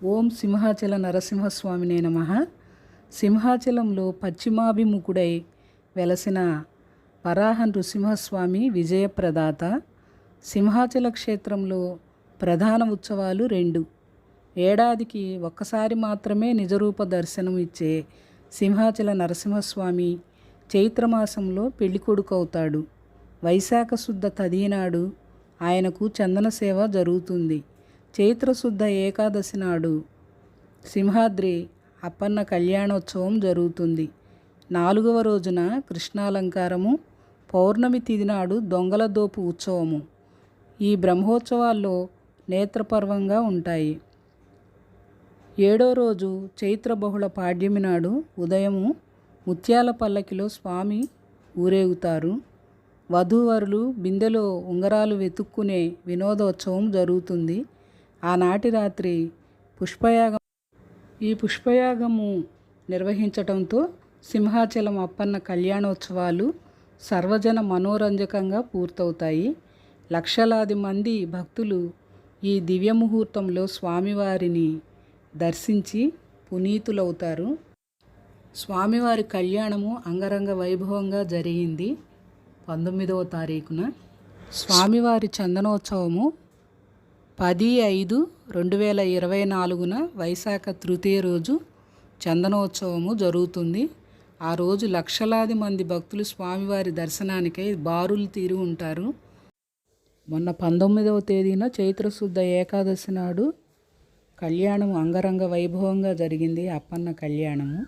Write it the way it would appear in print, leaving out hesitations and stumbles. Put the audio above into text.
ఓం సింహాచల నరసింహస్వామినే నమః. సింహాచలంలో పశ్చిమాభిముఖుడై వెలసిన వరాహ నృసింహస్వామి విజయప్రదాత. సింహాచల క్షేత్రంలో ప్రధాన ఉత్సవాలు 2. ఏడాదికి ఒక్కసారి మాత్రమే నిజరూప దర్శనం ఇచ్చే సింహాచల నరసింహస్వామి చైత్రమాసంలో పెళ్ళికొడుకు అవుతాడు. వైశాఖ శుద్ధ తదినాడు ఆయనకు చందన సేవ జరుగుతుంది. చైత్రశుద్ధ ఏకాదశి నాడు సింహాద్రి అప్పన్న కళ్యాణోత్సవం జరుగుతుంది. 4వ రోజున కృష్ణాలంకారము, పౌర్ణమి తిథి నాడు దొంగల దోపు ఉత్సవము. ఈ బ్రహ్మోత్సవాల్లో నేత్రపర్వంగా ఉంటాయి. 7వ రోజు చైత్ర బహుళ పాడ్యమి నాడు ఉదయము ముత్యాల పల్లకిలో స్వామి ఊరేగుతారు. వధూవరులు బిందెలో ఉంగరాలు వెతుక్కునే వినోదోత్సవం జరుగుతుంది. ఆనాటి రాత్రి పుష్పయాగం. ఈ పుష్పయాగము నిర్వహించటంతో సింహాచలం అప్పన్న కళ్యాణోత్సవాలు సర్వజన మనోరంజకంగా పూర్తవుతాయి. లక్షలాది మంది భక్తులు ఈ దివ్య ముహూర్తంలో స్వామివారిని దర్శించి పునీతులవుతారు. స్వామివారి కళ్యాణము అంగరంగ వైభవంగా జరిగింది. 19వ తారీఖున స్వామివారి చందనోత్సవము 10/5/2024 వైశాఖ తృతీయ రోజు చందనోత్సవము జరుగుతుంది. ఆ రోజు లక్షలాది మంది భక్తులు స్వామివారి దర్శనానికై బారులు తీరి ఉంటారు. మొన్న 19వ తేదీన చైత్రశుద్ధ ఏకాదశి నాడు కళ్యాణము అంగరంగ వైభవంగా జరిగింది. అప్పన్న కళ్యాణము.